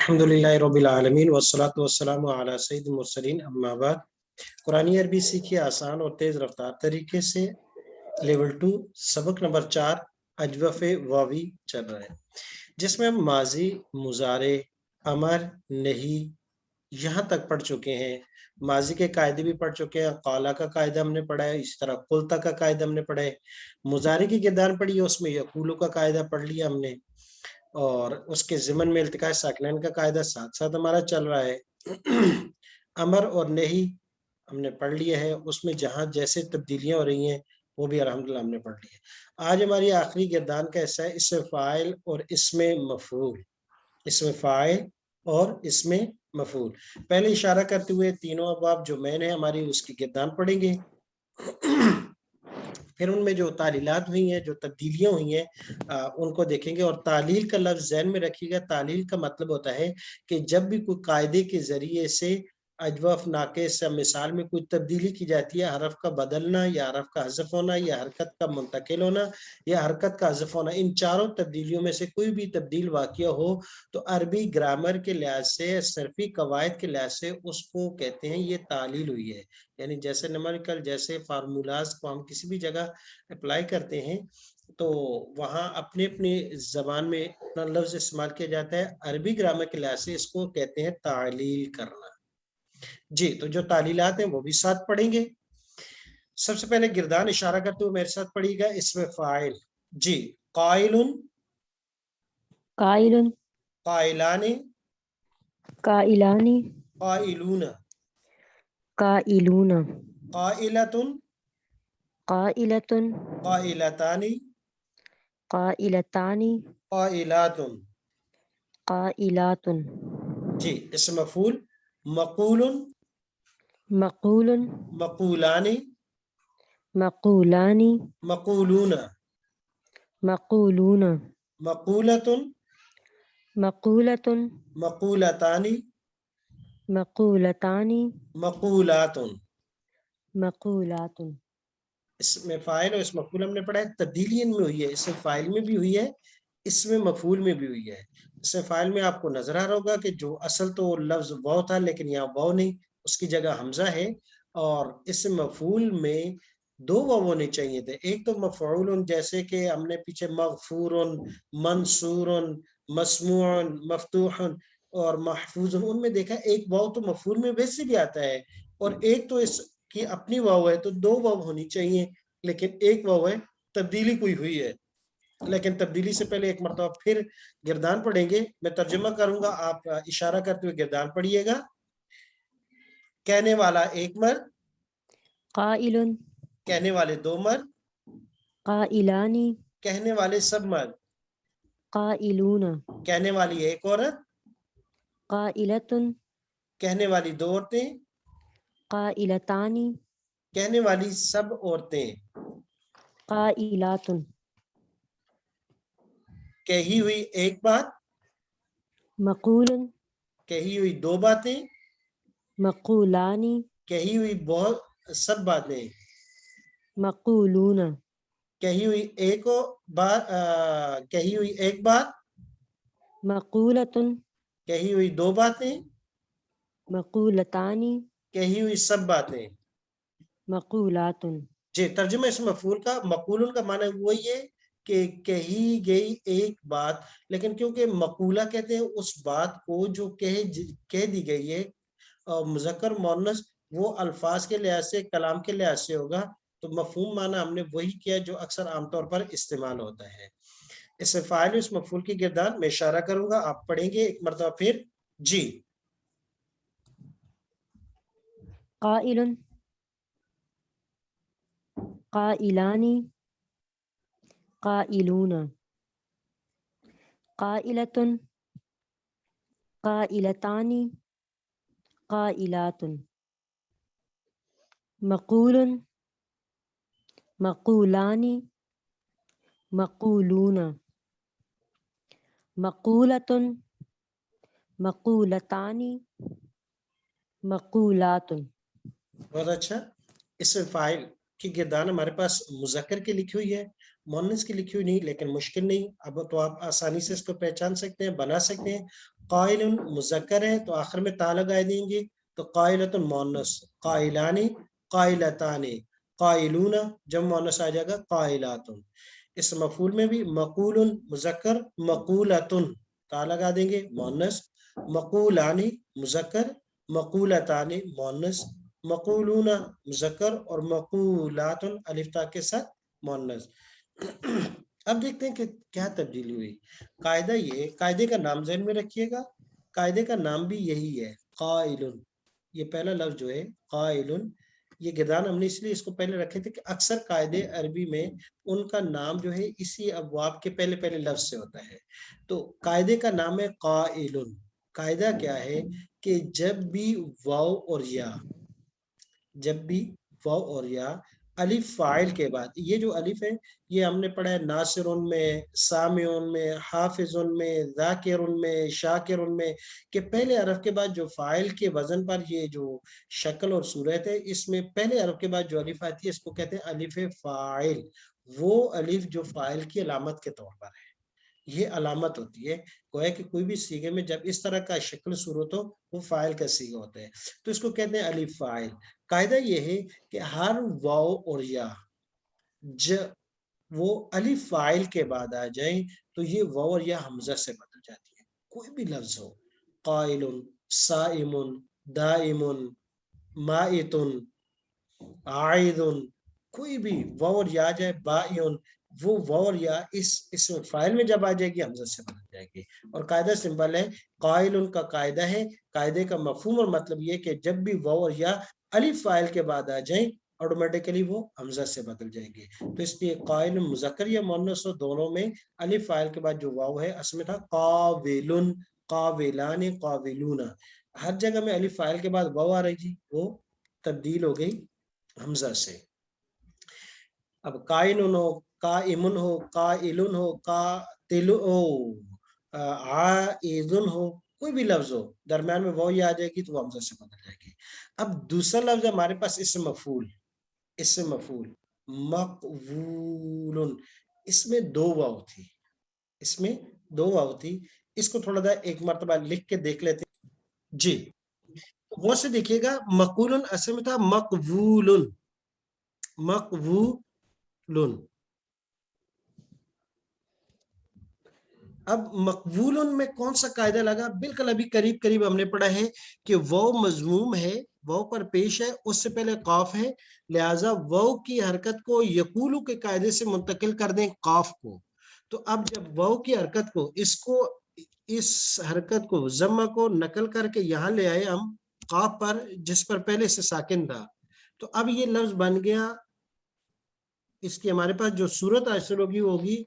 अल्हम्दुलिल्लाहि रब्बिल आलमीन वस्सलातु वस्सलामु अला सय्यिदिल मुरसलीन अम्मा बाद। कुरानी अरबी सीखिए आसान और तेज रफ्तार तरीके से। लेवल 2 सबक नंबर 4 अजवफ़े वावी चल रहा है, जिसमें हम माजी, मुजारे, अमर, नहीं यहाँ तक पढ़ चुके हैं। माजी के कायदे भी पढ़ चुके हैं, काला का कायदा हमने पढ़ा है, इस तरह कुलता का कायदा हमने पढ़ा है। मुजारे की गिरदान पढ़ी है, उसमें यकूलू का कायदा पढ़ लिया हमने, और उसके ज़िमन में इल्तिकाए साकिनैन का कायदा साथ साथ हमारा चल रहा है। अमर और नहीं हमने पढ़ लिया है, उसमें जहाँ जैसे तब्दीलियां हो रही हैं वो भी अल्हम्दुलिल्लाह हमने पढ़ लिया है। आज हमारी आखिरी गिरदान का हिस्सा है इसमें फ़ाइल और इसमें मफ़ूल। इसमें फ़ाइल और इसमें मफ़ूल। पहले इशारा करते हुए तीनों अबवाब जो मैंने हमारी उसकी गिरदान पढ़ेंगे। फिर उनमें जो तालीलात हुई हैं, जो तब्दीलियां हुई हैं, उनको देखेंगे। और तालील का लफ्ज़ ज़हन में रखिएगा। तालील का मतलब होता है कि जब भी कोई कायदे के ज़रिए से अजवफ, नाक़िस या मिसाल में कोई तब्दीली की जाती है, हरफ का बदलना या हरफ का हज़फ होना या हरकत का मुंतकिल होना या हरकत का हज़फ होना, इन चारों तब्दीलियों में से कोई भी तब्दील वाक़िया हो तो अरबी ग्रामर के लिहाज से, सरफ़ी कवायद के लिहाज से उसको कहते हैं ये तालील हुई है। यानी जैसे न्यूमेरिकल, जैसे फार्मूलाज को हम किसी भी जगह अप्लाई करते हैं तो वहाँ अपने अपने जबान में अपना लफ्ज इस्तेमाल किया जाता है। अरबी ग्रामर के लिहाज से इसको कहते हैं तालील करना। जी, तो जो तालीलात हैं वो भी साथ पढ़ेंगे। सबसे पहले गिरदान इशारा करते हुए मेरे साथ पढ़िएगा। इसमें फाइल, जी, काइलुन, काइलुन, काइलानी, काइलानी, काइलूना, काइलूना, काइलतुन, काइलतुन, काइलतानी, काइलतानी, काइलातुन। काइलातुन। जी, इसमें मफूल मकूलुन, मकूलुन, मकूलानी, मकूलानी, मकूलूना, मकूलूना, मकूलतुन, मकूलतुन, मकूलतानी, मकूलतानी, मकूलातुन। मकूलातुन। इसमें फाइल और इस मफूल हमने पढ़ा है। तब्दीली इनमें हुई है, इसमें फाइल में भी हुई है, इसमें मफूल में भी हुई है। इसमें फाइल में आपको नजर आ रहा होगा कि जो असल तो लफ्ज वाव था, लेकिन यहाँ वाव नहीं, उसकी जगह हमजा है। और इस मफूल में दो वाव होने चाहिए थे। एक तो मफऊल, जैसे कि हमने पीछे मगफूरुन, मंसूरुन, मसमूउन, मफ्तूहुन और महफूजुन, उनमें देखा एक वाव तो मफूल में वैसे भी आता है, और एक तो इसकी अपनी वाव है, तो दो वाव होनी चाहिए, लेकिन एक वाव है, तब्दीली कोई हुई है। लेकिन तब्दीली से पहले एक मरतबा फिर गिरदान पढ़ेंगे। मैं तर्जुमा करूंगा, आप इशारा करते हुए गिरदान पढ़िएगा। कहने वाला एक मर्द, काइलुन, कहने वाले दो मर्द, काइलानी, कहने वाले सब मर्द, काइलूना, कहने वाली एक औरत, काइलतुन, कहने वाली दो औरतें, काइलतानी, कहने वाली सब औरतें, काइलातुन। कही हुई एक बात, मकूलुन, कही हुई दो बातें, मकूलानी, कही हुई बहुत सब बातें, मकूलूना, कही हुई एक बात, कही हुई एक बात, मकूलतुन, कही हुई दो बातें, मकूलतानी, कही हुई सब बातें। मकूलातुन। जी, तर्जुमा इस मफूल का, मकूलन का माना वही है कि कही गई एक बात, लेकिन क्योंकि मकूला कहते हैं उस बात को जो कह दी गई है, मुज़क्कर मुअन्नस, वो अल्फाज के लिहाज से, कलाम के लिहाज से होगा, तो मफहूम माना हमने वही किया जो अक्सर आमतौर पर इस्तेमाल होता है। इससे फाइल इस मफूल की गिरदान मैं इशारा करूंगा, आप पढ़ेंगे एक मरतबा फिर। जी, काइलुन, काइलानी, काइलूना, काइलतुन, काइलतानी, काइलातुन। मकूलुन, मकूलानी, मकूलूना, मकूलतुन, मकूलतानी, मकूलातुन। बहुत अच्छा। इसमें फाइल की गिरदान हमारे पास मुज़क्कर की लिखी हुई है, मोनस की लिखी हुई नहीं, लेकिन मुश्किल नहीं, अब तो आप आसानी से इसको पहचान सकते हैं, बना सकते हैं। काइलुन मुज़क्कर है तो आखिर में ता लगा देंगे, तो काइलतुन मोनस, काइलानी, काइलतानी, काइलूना जब मोनस आ जाएगा काइलातुन। इस मफूल में भी मकूलुन मुज़क्कर, मकूलतुन ता लगा देंगे मोनस, मकूलानी मुज़क्कर, मकूलतानी मोनस, मकूलूना मुज़क्कर और मकूलातुन अलिफ ता के साथ मोनस। अब देखते हैं कि क्या तब्दीली हुई। कायदा ये, कायदे का नाम ज़हन में रखिएगा, कायदे का नाम भी यही है, काइलुन। ये पहला लफ्ज जो है काइलुन, ये गिरदान हमने इसलिए इसको पहले रखे थे कि अक्सर कायदे अरबी में उनका नाम जो है इसी अबवाब के पहले पहले लफ्ज से होता है। तो कायदे का नाम है काइलुन। कायदा क्या है कि जब भी वाव और या, जब भी वाव और या अलिफ फाइल के बाद, ये जो अलिफ है ये हमने पढ़ा है नासिरुन में, सामिउन में, हाफिजुन में, जाकिरुन में, शाकिरुन में, कि पहले हरफ के बाद जो फाइल के वजन पर ये जो शक्ल और सूरत है, इसमें पहले हरफ के बाद जो अलिफ आती है इसको कहते हैं अलिफ फाइल। वो अलिफ जो फाइल की अलामत के तौर पर है, ये अलामत होती है। गोया कि कोई भी सीगे में जब इस तरह का शक्ल सूरत हो वो फाइल का सीगा होता है, तो इसको कहते हैं अलिफ फाइल। कायदा ये है कि हर वाव और या ज वो अलिफ फाइल के बाद आ जाए तो ये वाव और या हमजा से बदल जाती है। कोई भी लफ्ज हो, काइलुन, साइमुन, दाइमुन, माइतुन, आइदुन, कोई भी वाव और या जाए, बायुन, वो वाव और या इस फाइल में जब आ जाएगी हमजा से बदल जाएगी। और कायदा सिंपल है, काइलुन का कायदा है, कायदे का मफहूम और मतलब ये कि जब भी वाव और या अलिफ फाइल के बाद आ जाए ऑटोमेटिकली वो हमजा से बदल जाएंगे। तो इसलिए काइल मुज़क्कर या मुअन्नस हो, दोनों में अलिफ फाइल के बाद जो वाव है असल में था काविलुन, काविलानी, काविलूना। हर जगह में अलिफ फाइल के बाद वाव आ रही थी, वो तब्दील हो गई हमजा से। अब काइनुन हो, काइमुन हो, काइलुन हो, कातिलु हो, आइजुन हो, कोई भी लफ्ज हो दरम्यान में वाव आ जाएगी तो वो हमजा से बदल जाएगी। अब दूसरा लफ्ज हमारे पास इस्म मफूल, इस्म मफूल मकवूलुन, इसमें दो वाव थी, इसमें दो वाव थी। इसको थोड़ा सा एक मर्तबा लिख के देख लेते हैं जी। गौर से देखिएगा, मकूलन असल में था मकवूलुन, मकवूलुन। अब मकबूलन में कौन सा कायदा लगा, बिल्कुल अभी करीब करीब हमने पढ़ा है कि वो मजमूम है, वो पर पेश है, उससे पहले काफ है, लिहाजा वो की हरकत को यकूलू के कायदे से मुंतकिल कर दें काफ को। तो अब जब वो की हरकत को, इसको, इस हरकत को, जम्मा को नकल करके यहाँ ले आए हम काफ पर, जिस पर पहले से साकिन था, तो अब ये लफ्ज बन गया। इसकी हमारे पास जो सूरत हासिल होगी,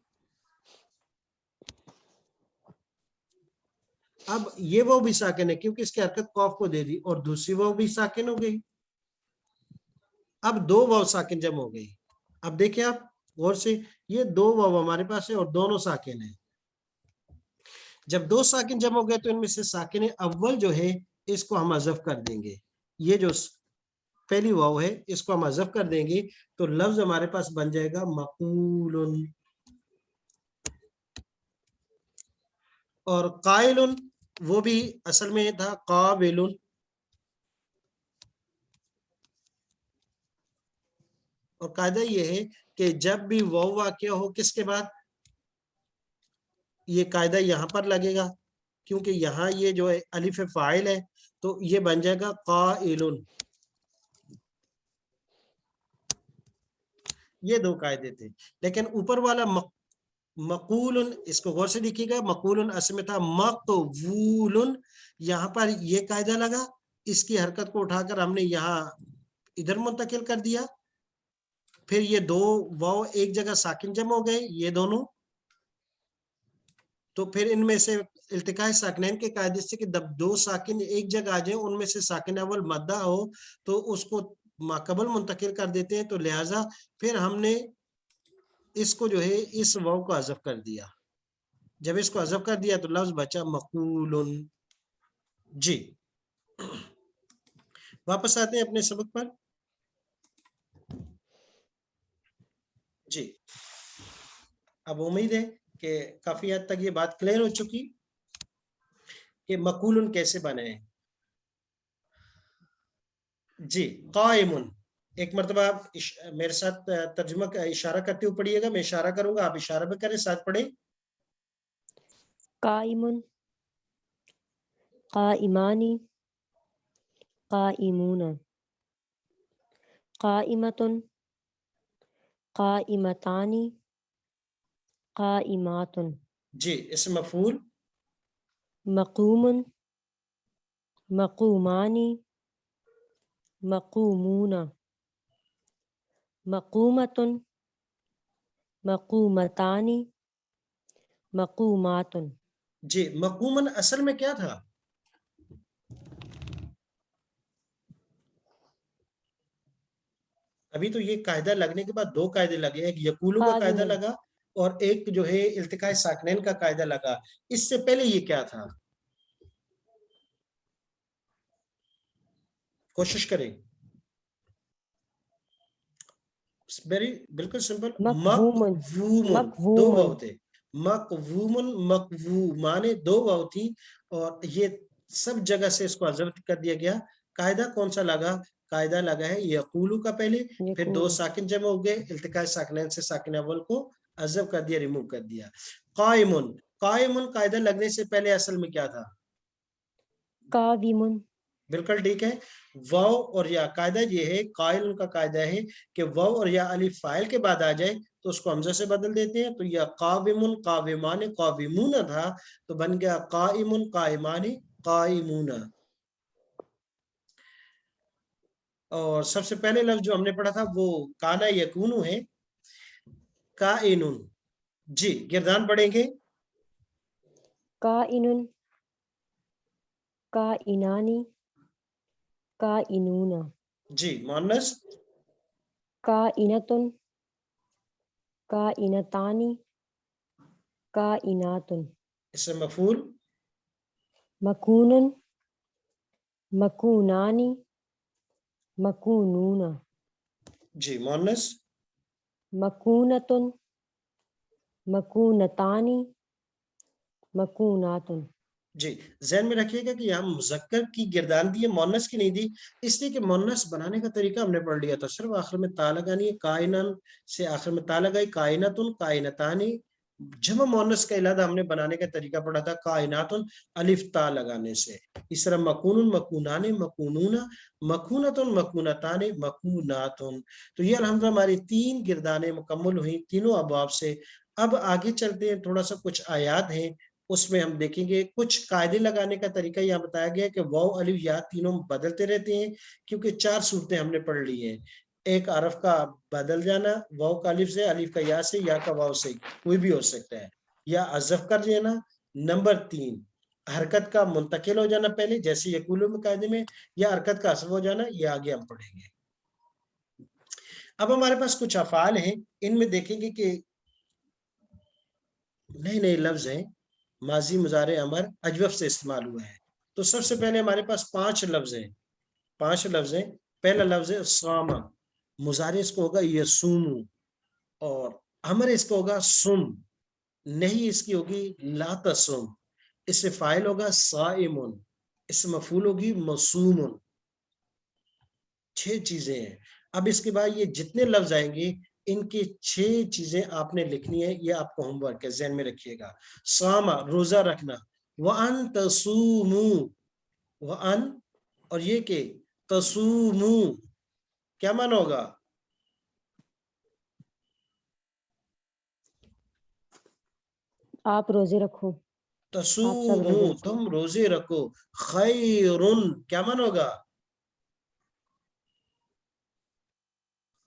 अब ये वो भी साकिन है क्योंकि इसकी हरकत कौफ को दे दी, और दूसरी वो भी साकिन हो गई। अब दो वाव साकिन जम हो गई। अब देखिए आप गौर से, ये दो वाव हमारे पास है और दोनों साकिन है। जब दो साकिन जम हो गए तो इनमें से साकिन अव्वल जो है इसको हम हज़फ कर देंगे। ये जो पहली वाव है इसको हम हज़फ कर देंगे, तो लफ्ज हमारे पास बन जाएगा मकूलुन। और काइलुन वो भी असल में था काबिलुन। और कायदा ये है कि जब भी वाव वाक़या हो किसके बाद, ये कायदा यहाँ पर लगेगा, क्योंकि यहाँ ये जो है अलिफ फाइल है, तो ये बन जाएगा काइलुन। ये दो कायदे थे, लेकिन ऊपर वाला मकूलुन, इसको गौर से देखिएगा, मकूलुन असल में था मकवूलुन। यहाँ पर ये कायदा लगा, इसकी हरकत को उठाकर हमने यहाँ इधर मुंतकिल कर दिया, फिर ये दो वाव एक जगह साकिन जम हो गए ये दोनों, तो फिर इनमें से इल्तिकाए साकिनैन के कायदे से कि जब दो साकिन एक जगह आ जाए, उनमें से साकिन अव्वल मद्दा हो तो उसको माकबल मुंतकिल कर देते हैं, तो लिहाजा फिर हमने इसको जो है इस वाव को हज़फ कर दिया। जब इसको हज़फ कर दिया तो लफ्ज बचा मकूलुन। जी, वापस आते हैं अपने सबक पर। जी, اب امید ہے کہ کافی حد تک یہ بات کلیئر ہو چکی کہ مقولن کیسے بنے ہیں. جی قائمن، ایک مرتبہ آپ میرے ساتھ ترجمہ کا اشارہ کرتے ہوئے پڑھیے گا، میں اشارہ کروں گا، آپ اشارہ بھی کریں، ساتھ پڑھیں. قائم قائمانی قائمون قائمۃ قائمتانی قائمات جی اسم مفعول مقوم مقومانی مقومون مقومۃ مقومتانی مقومات. جی مقومن اصل میں کیا تھا؟ ابھی تو یہ قاعدہ لگنے کے بعد دو قاعدے لگے، ایک یقولو کا قاعدہ قائم لگا اور ایک جو ہے التقاء ساکنین کا قاعدہ لگا. اس سے پہلے یہ کیا تھا؟ کوشش کریں. بالکل سمپل، مقوومن مقوومن دو مقوومن واو تھے، مقوومن مقوومانے دو واو تھی، اور یہ سب جگہ سے اس کو حذف کر دیا گیا. قاعدہ کون سا لگا؟ قاعدہ لگا ہے یقولو کا پہلے، پھر دو یقول ساکن جمع ہو گئے، التقاء ساکنین سے ساکن اول کو حذف کر دیا، ریموو کر دیا. قائمن، قائمن قاعدہ لگنے سے پہلے اصل میں کیا تھا؟ قاوم بالکل ٹھیک ہے. واو اور یا قاعدہ یہ ہے، قائل کا قاعدہ ہے کہ واو اور یا الف فاعل کے بعد آ جائے تو اس کو حمزہ سے بدل دیتے ہیں. تو یا قاوم قاومان قاومون تھا تو بن گیا قائم قائمان قائمون. اور سب سے پہلے لفظ جو ہم نے پڑھا تھا وہ کانا یکونو ہے، کائنون. جی گردان پڑھیں گے. کائن کائنانی کائنون جی مؤنث کائنۃ کائنتانی کائنات اسم مفعول مکون مکونانی مکونون جی مؤنث مکونۃ مکونتانی مکونات. جی ذہن میں رکھیے گا کہ یہاں مذکر کی گردان دی ہے، مؤنث کی نہیں دی، اس لیے کہ مؤنث بنانے کا طریقہ ہم نے پڑھ لیا تھا. صرف آخر میں تا لگانی ہے، کائنن سے آخر میں تا لگائی، کائنتن کائنتانی. جمع مؤنث کا علادہ ہم نے بنانے کا طریقہ پڑھا تھا، کائناتن الف تا لگانے سے. اس طرح مکون مکونان مکونون مکونتن مکونتان مکوناتن. تو یہ الحمدللہ ہماری تین گردانیں مکمل ہوئی تینوں ابواب سے. اب آگے چلتے ہیں، تھوڑا سا کچھ آیات ہیں اس میں ہم دیکھیں گے کچھ قاعدے لگانے کا طریقہ. یہاں بتایا گیا کہ واو الف یا تینوں بدلتے رہتے ہیں کیونکہ چار صورتیں ہم نے پڑھ لی ہیں. ایک حرف کا بدل جانا، واو کا الف سے، الف کا یا سے، یا کا واو سے، کوئی بھی ہو سکتا ہے، یا حذف کر دینا. نمبر 3 حرکت کا منتقل ہو جانا پہلے، جیسے یقولو میں قاعدے میں، یا حرکت کا حذف ہو جانا، یہ آگے ہم پڑھیں گے. اب ہمارے پاس کچھ افعال ہیں، ان میں دیکھیں گے کہ نئے نئے لفظ ہیں، ماضی مضارع امر اجوف سے استعمال ہوا ہے. تو سب سے پہلے ہمارے پاس 5 لفظ ہیں، 5 لفظ ہیں. پہلا لفظ ہے صامہ، مضارع اس کو ہوگا یصوم، اور امر اس کو ہوگا سم، نہیں اس کی ہوگی لا تصم، اس سے فاعل ہوگا صائم، اس سے مفعول ہوگی مصوم. 6 چیزیں ہیں. اب اس کے بعد یہ جتنے لفظ آئیں گے ان کی 6 چیزیں آپ نے لکھنی ہے، یہ آپ کو ہوم ورک ہے، ذہن میں رکھیے گا. صامہ روزہ رکھنا، وَأَن تَصُومُوا، وَأَن اور یہ کہ تَصُومُوا کیا معنی ہوگا؟ آپ روزے رکھو، آپ سب روزے تَصُومُوا رکھو. تم روزے رکھو. خیرٌ کیا معنی ہوگا؟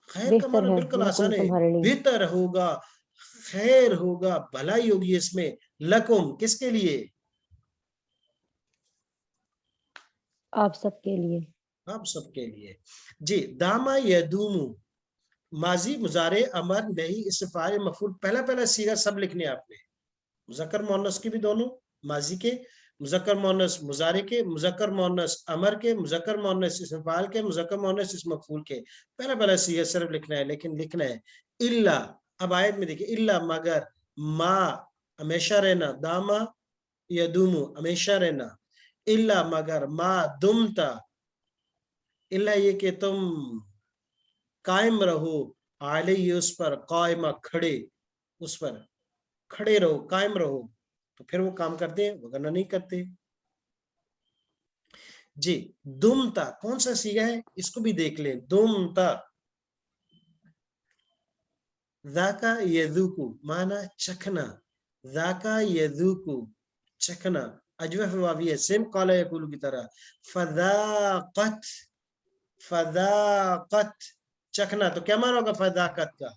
خیر کا بہتر معنی ہے بالکل لکم آسان ہے، تمہارے لیے. بہتر ہوگا، خیر ہوگا، بھلائی ہوگی اس میں. لکم کس کے لیے؟ آپ سب کے لیے. آپ سب کے لیے. جی داما یدوم، ماضی مضارع امر نہیں، اس سے فاعل مفعول پہلا صیغہ سب لکھنے آپ نے، مذکر مؤنث کی بھی دونوں، ماضی کے، مذکر مؤنث مضارع کے، مذکر مؤنث امر کے، مذکر مؤنث اسم فاعل کے، مذکر مؤنث اسم مفعول کے. پہلا صیغہ صرف لکھنا ہے، لیکن لکھنا ہے الا. اب آیت میں دیکھیں الا مگر، ما ہمیشہ رہنا، داما یدومو ہمیشہ رہنا، الا مگر، ما دمتا الا یہ کہ تم قائم رہو، علیہ اس پر، قائمہ کھڑے، اس پر کھڑے رہو، قائم رہو، تو پھر وہ کام کرتے ہیں، وگرنہ نہیں کرتے۔ جی دمتا کون سا سیگا ہے، اس کو بھی دیکھ لیں، دمتا، ذاکا یذوکو مانا چکھنا، ذاکا یذوکو چکھنا، اجوف واوی ہے، سیم قالا یقولو کی طرح، فذاقت، فذاقت چکھنا، تو کیا مانا ہوگا فذاقت کا؟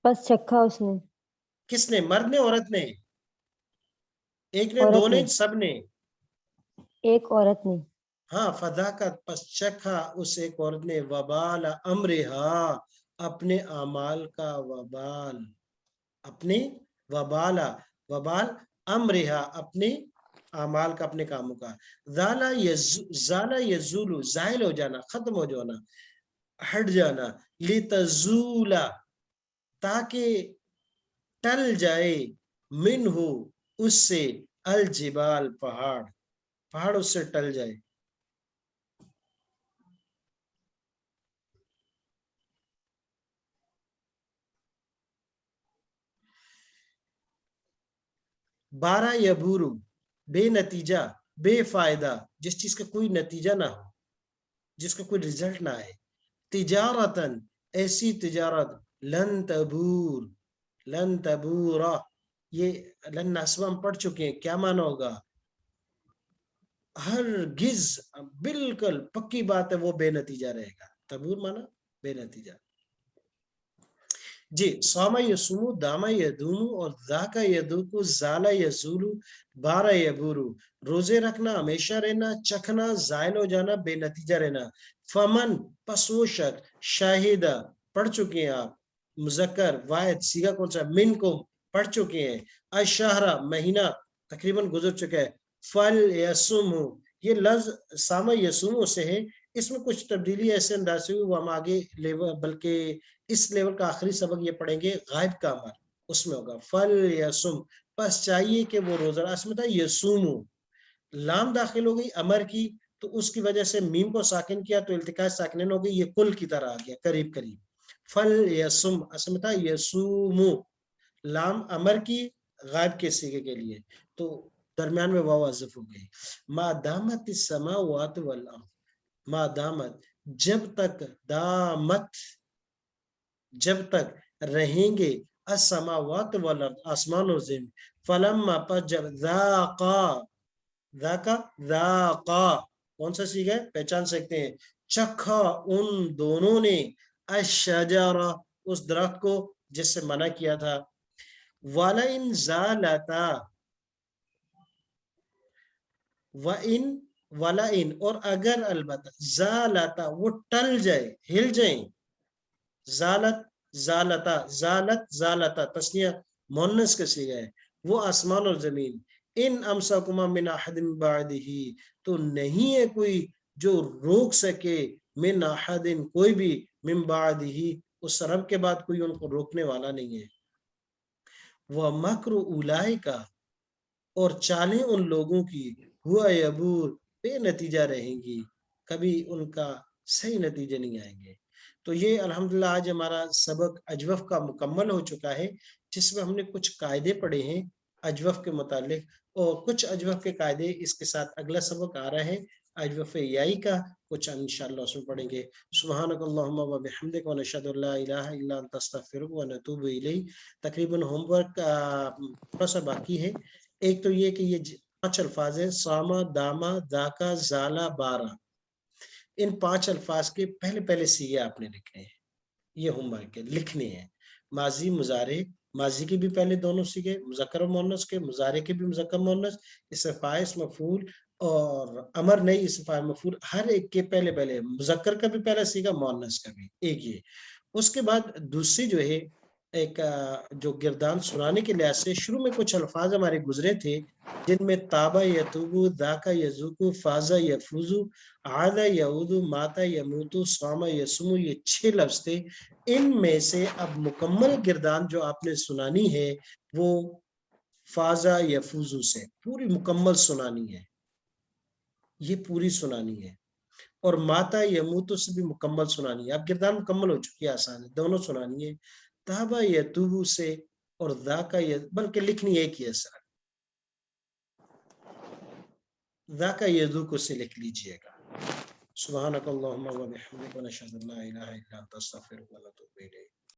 بس چکھا اس نے، کس نے، مرد نے عورت نے؟ ایک نے، دو عورت نے، نے، سب نے؟ ایک عورت نے، ہاں فذاقت پس چکھا اس ایک عورت نے، وبال امرہا اپنے اعمال کا وبال، اپنے وبالا، وبال امرہا اپنے اعمال کا، اپنے کاموں کا، زالا یزولو زائل ہو جانا، ختم ہو جانا، ہٹ جانا، لتزولا تاکہ ٹل جائے، منہ اس سے، الجبال پہاڑ، پہاڑ اس سے ٹل جائے۔ بارہ یبورو بے نتیجہ، بے فائدہ، جس چیز کا کوئی نتیجہ نہ ہو، جس کا کوئی رزلٹ نہ آئے، تجارتن ایسی تجارت، لن تبور، لن تبورا، یہ لن ناسبہ ہم پڑھ چکے ہیں، کیا معنی ہوگا؟ ہرگز، بالکل پکی بات ہے وہ بے نتیجہ رہے گا، تبور معنی بے نتیجہ۔ جی سوما یسومو، داما یدومو، اور ذاکا یدوکو، زالا یزولو، بارہ یبورو، روزے رکھنا، ہمیشہ رہنا، چکھنا، زائل ہو جانا، بے نتیجہ رہنا، فمن پس وہ شخص، شاہدہ پڑھ چکے ہیں آپ، مذکر واحد سیگا کون سا، من کو پڑھ چکے ہیں، الشہرہ مہینہ تقریباً گزر چکا ہے، فل یسومو، یہ لفظ ساما یسومو سے ہے، اس میں کچھ تبدیلی ایسے انداز سے ہوئی، وہ ہم آگے بلکہ اس لیول کا آخری سبق یہ پڑھیں گے، غائب کا امر اس میں ہوگا، فل یسم پس چاہیے کہ وہ روزہ، اس میں تھا یسومو، لام داخل ہو گئی امر کی، تو اس کی وجہ سے میم کو ساکن کیا تو التقاء ساکنین ہو گئی، یہ کل کی طرح آ گیا، قریب قریب، فل یسم اصل میں تھا یسومو، لام امر کی غائب کے سیگے کے لیے، تو درمیان میں واو حذف ہو گئی، ما دامت السماوات والارض، ما دامت جب تک، دامت جب تک رہیں گے، السماوات والارض آسمان اور زمین، فلما پس جب، ذاقا، ذاقا، ذاقا کون سا سیگا ہے، پہچان سکتے ہیں، چکھا ان دونوں نے، الشجرہ اس درخت کو جس سے منع کیا تھا، وَلَئِنْ زَالَتَا، وَإِنْ وَلَئِنْ اور اگر البتہ، زَالَتَا وہ ٹل جائے، ہل جائیں، زالت، زالتا، زالت، زالتا تسنیہ مونس کا سیگا ہے، وہ آسمان اور زمین، ان امسکما من احد من بعدہ تو نہیں ہے کوئی جو روک سکے، من احد کوئی بھی، من بعدہ اس رب کے بعد کوئی ان کو روکنے والا نہیں ہے، وہ مکر اولئک اور چالیں ان لوگوں کی، ہوا یبور بے نتیجہ رہیں گی، کبھی ان کا صحیح نتیجے نہیں آئیں گے۔ تو یہ الحمدللہ آج ہمارا سبق اجوف کا مکمل ہو چکا ہے، جس میں ہم نے کچھ قاعدے پڑھے ہیں اجوف کے متعلق، اور کچھ اجوف کے قاعدے اس کے ساتھ اگلا سبق آ رہا ہے اجوف یائی کا، کچھ انشاءاللہ اس میں پڑھیں گے۔ سبحانک اللہم و بحمدک و نشہد ان لا الہ الا انت استغفرک و نتوب الیک۔ تقریباً ہوم ورک تھوڑا سا باقی ہے، ایک تو یہ کہ یہ 5 الفاظ ہیں، ساما، داما، ذاکا، زالا، بارہ، ان 5 الفاظ کے پہلے پہلے سیگے آپ نے لکھنے ہیں، یہ ہوم ورک کے لکھنے ہیں، ماضی مضارع، ماضی کے بھی پہلے دونوں سیگے، مذکر و مؤنث کے، مضارع کے بھی مذکر مؤنث، اسم فاعل، اسم مفعول، اور امر نہیں اسم فاعل مفعول، ہر ایک کے پہلے مذکر کا بھی پہلا سیگا، مؤنث کا بھی ایک یہ، اس کے بعد دوسری جو ہے ایک جو گردان سنانے کے لحاظ سے شروع میں کچھ الفاظ ہمارے گزرے تھے جن میں تابا یتوبو، ذاکا یذوقو، فازا یفوزو، عادا یعودو، ماتا یموتو، سواما یسمو، یہ 6 لفظ تھے. ان میں سے اب مکمل گردان جو آپ نے سنانی ہے وہ فازا یفوزو سے پوری مکمل سنانی ہے، یہ پوری سنانی ہے. اور ماتا یموتو سے بھی مکمل سنانی ہے. اب گردان مکمل ہو چکی ہے، آسان ہے، دونوں سنانی ہے. تابا یتوبو سے اور ذاکا بلکہ لکھنی ایک ہی ہے سر، ذاکا یذوقو سے لکھ لیجئے گا. سبحانک اللہم و بحمدک ونشہد ان لا الہ الا انت استغفرک و اتوب الیک.